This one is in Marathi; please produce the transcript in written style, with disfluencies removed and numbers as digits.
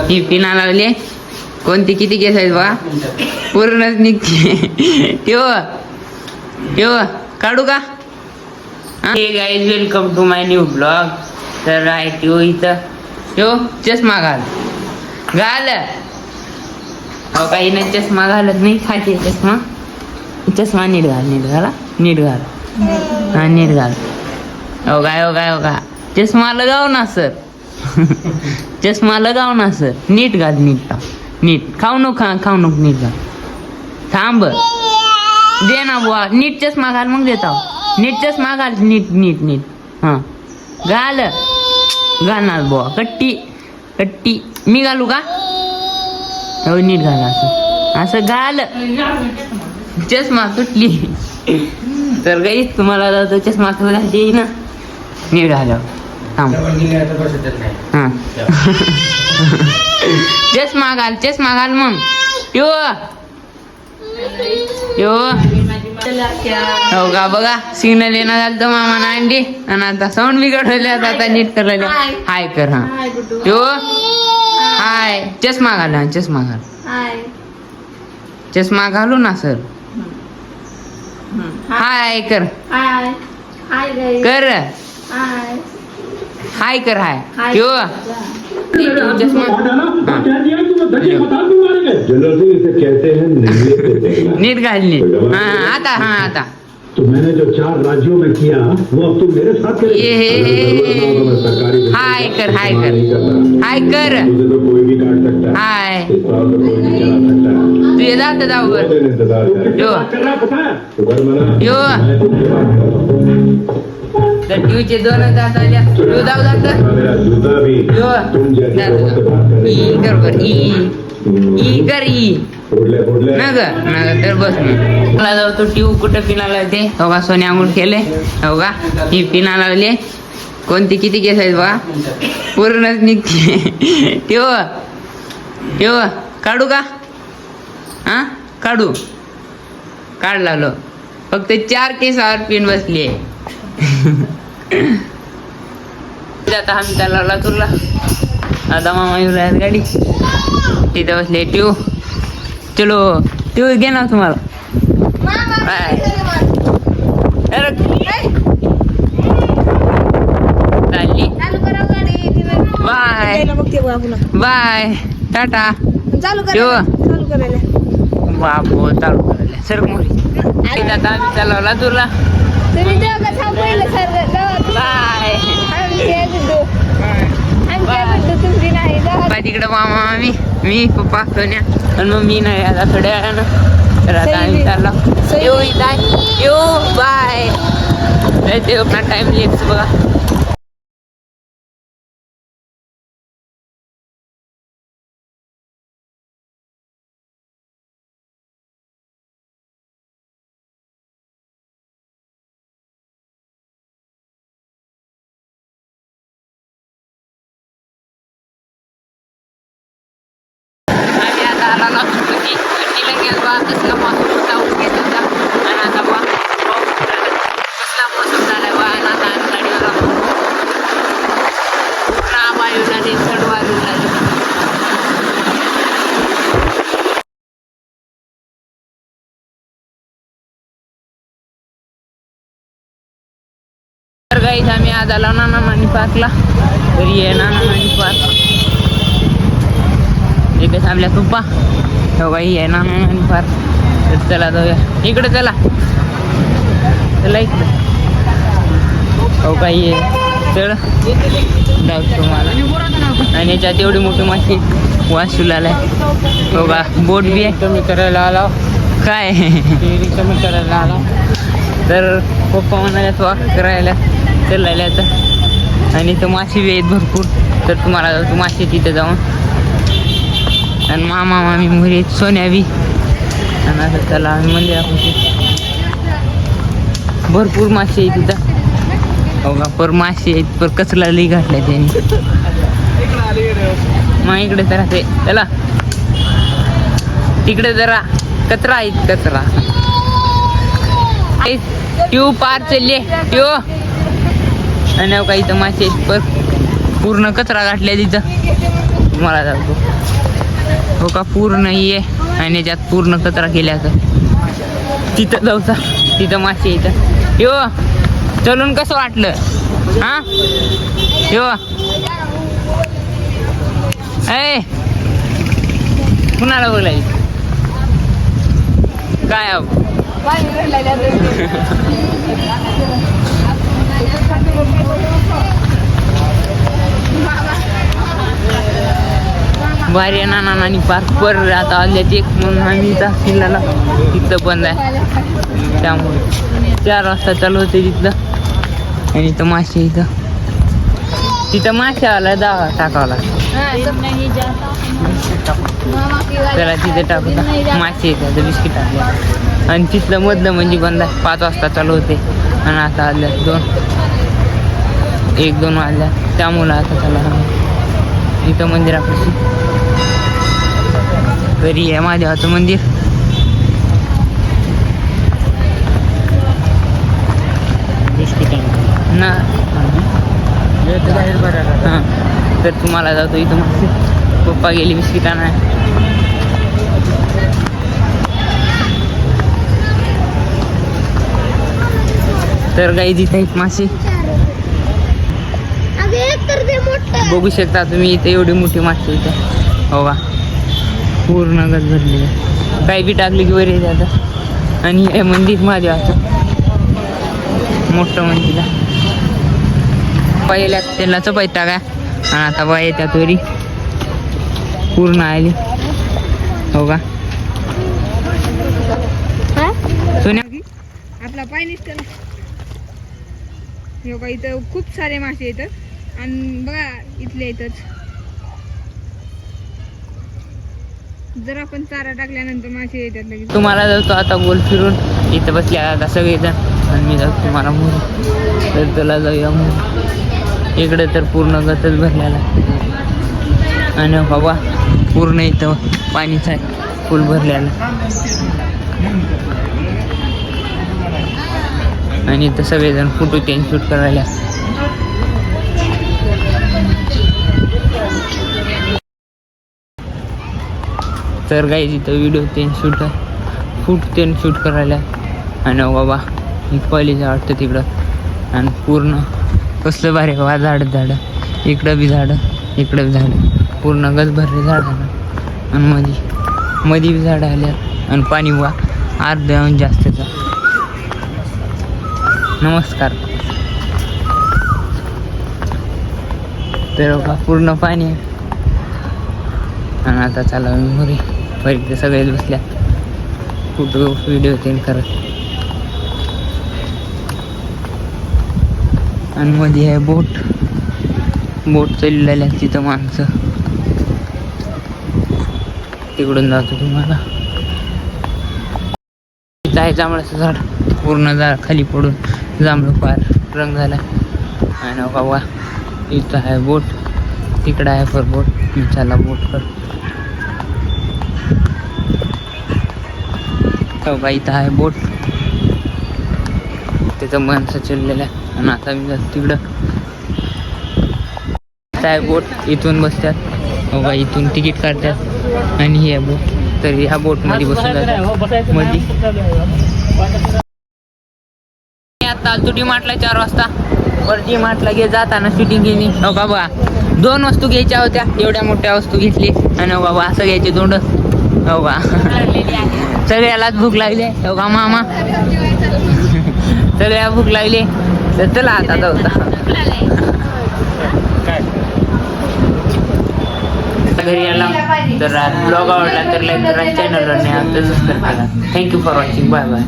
ही पिना लावली. कोणती किती केस आहेत बघा, पूर्णच निघते. ठेव काढू का? Hey guys, welcome to my new blog. तर आहे ठेव इथं. चष्मा घाल. हो काही नाही, चष्मा घालत नाही. खाते चष्मा नीट घाल. नीट घाल. हा नीट घाल. हो काय चष्मा लगाव ना सर. चष्मा लगाव ना सर. नीट घाल. नीट खाऊ नको नीट घाल. थांब दे ना बुवा. नीट चष्मा घाल मग देता. नीट चष्मा घाल. नीट हां घालणार बुवा. कट्टी मी घालू का? हो नीट घाल. असं घाल. चष्मा तुटली. तर गाईस तुम्हाला जातो चष्मा कसं घालते ना. नीट घाल. थांब हां चष्मा घाल मग. हो का बघा, सिग्नल येणार झालं तर मामा अंडी आणि आता साऊंड बिघडवले. आता नीट करायला हाय कर. हा हाय. चष्मा घाल. चष्मा घालू ना सर. हाय कर. हाय कर. नीट घाल. आता तो मैंने जो 4 राज्यों में किया वो अब तुम मेरे साथ हाय कर. तो कोई भी काट सकता है. हाय इस बार तो कोई भी चला सकता है. तू ये जाऊ बर. इंतजार तर ट्यूचे 2 दात आल्या. मेरा जूता भी तुम जैसे लोगों से बात करने ई कर बर. ई कर. फोडले नग तर बस मला जाऊ. तो ट्यूब कुठं पिना लावते. हो का सोने आंघोळ केले. हो का ही पिना लावली. कोणती किती केस आहेत बघा, पूर्णच निघते. ठेव काढू का? हा काढ लावलो. फक्त 4 केसावर पिन बसली आहे. आता आम्ही त्याला लातूरला. आता मामा येऊ राहत गाडी. तिथं बसले. चलो ट्यू घे ना तुम्हाला. बाय. बाय टाटा. बापू चालू करायला सर मोरी. आता आम्ही चालवला लातूरला. बाय. तिकडे मामा मी पप्पा सोन्या आणि मग मी नाही आता थोड्या वेळानं. तर आता आम्ही चाललो. बाय. अपना टाइम लेट्स बघा. तर गाईज आम्ही आज आलो नाना पार्कला. तर ये नाना पार्क इथे थांबल्या तुप्पा. हो गाई आहे नाना पार्क. तर चला जाऊया इकडे. चला इकडे. हो काही आहे. चल जाऊ तुम्हाला. आणि याच्यात एवढी मोठी माशी वासूला आलाय. हो का बोट बी आहे. कमी करायला आला काय कमी करायला आला. तर पप्पा म्हणाल्यात वॉक करायला चाललेल्या आता. आणि इथं माशी बी आहेत भरपूर. तर तुम्हाला जाऊ माशी तिथे जाऊन. आणि मामा मामी मोरी सोन्या बी. आणि असं चला मंदिरापाशी भरपूर माशी आहेत तिथं. हो का पर माशी आहेत पर कचरा लई घातलाय त्यांनी. मग इकडे जरा ते चला तिकडे जरा कचरा आहेत. कचरा ट्यूब पार चालले. आणि काही तर मासे पर पूर्ण कचरा घातल्या तिथं. तुम्हाला दाखवतो. हो का, पूर्ण ये आणि याच्यात पूर्ण कचरा केल्याचं. तिथं जाऊचा, तिथं मासे इथं. यो चलून कसं वाटलं हा? यो ए कुणाला बोलायचं काय आहो? भारी नाना नानी पार्क पर आता आल्यात एक म्हणून आम्ही तहसीलला तिथं बंद आहे. त्यामुळे 4 वाजता चालू होते तिथलं. आणि इथं मासे तिथं मासे आला दावा टाकावा लागतो. त्याला तिथे टाकू मासे येतात बिस्किट टाकले. आणि तिथलं मधलं म्हणजे बंद आहे. 5 वाजता चालू होते आणि आता आल्या 1-2 वाजल्या. त्यामुळं आता चला इथं मंदिरापाशी घरी आहे महादेवाचं मंदिर. ना हां तर तुम्हाला जातो इथं मासे. पप्पा गेली बिस्किट आणा. तर काही तिथे आहेत मासे बघू शकता तुम्ही. इथे एवढी मोठी मासे इथे हो का, पूर्ण गज भरली आहे. काही बी टाकली की वर येते आता. आणि हे मंदिर महादेवाचं मोठं मंदिर आहे. पहिल्या त्याला चपाई टाका आणि आता बा येत्यात वरी पूर्ण आली हो का. सोन्या आपला पाय निसटला हो का. इथं खूप सारे मासे येतात आणि बघा इथले येतच. जर आपण चारा टाकल्यानंतर मासे येतात लगेच. तुम्हाला जातो आता गोल फिरून. इथं बसले आता सगळेजण आणि मी जातो तुम्हाला मोर. तर त्याला जाऊया मोर. इकडे तर पूर्ण गतच भरलेला आणि बाबा पूर्ण इथं पाणीच आहे फुल भरलेला. आणि इथं सगळेजण फोटो शूट करायला. तर काही तिथं व्हिडिओ शूट शूट करायला. आणि बाबा ही पहिली वाटतं तिकडं. आणि पूर्ण कसलं भारी बाबा. झाडं इकडं बी झाडं इकडं बी झाडं पूर्ण गज भरले झाडांना. आणि मध्ये बी झाडं आल्या. आणि पाणी वा अर्ध्याहून जास्तच. नमस्कार. तर बघा पूर्ण पाणी आहे. आणि आता चला घरी. परीक्षा सगळेच बसल्या फोटो व्हिडिओ करत. आणि मध्ये आहे बोट चाललेल्या तिथं माणसं. तिकडून जातो तुम्हाला. इथं आहे जांभळाचं झाड. पूर्ण झाड खाली पडून जांभळं पार रंग झाला. आणि बाबा इथं आहे बोट. तिकडं आहे पर बोट. चला बोट कर. बघा इथं आहे बोट. तिथं माणसं चाललेलं आहे. आणि आता मी जातो तिकडं. आहे बोट. इथून बसतात बघा. इथून तिकीट काढतात आणि ही आहे बोट. तर ह्या बोटमध्ये बसून जातात मध्ये. आता आलतो डी-मार्टला 4 वाजता. वर डी-मार्टला जाताना शूटिंग केली. हो का बघा 2 वस्तू घ्यायच्या होत्या. एवढ्या मोठ्या वस्तू घेतली. आणि हो बाबा असं घ्यायचे 2. हो का सगळ्यालाच भूक लागली. हो का मामा सगळ्या भूक लागली. तर चला आता जाऊता. घरी आला तर ब्लॉग आवडला तर लाईक करा. चॅनलवर नाही सबस्क्राईब करा. Thank you for watching. Bye bye.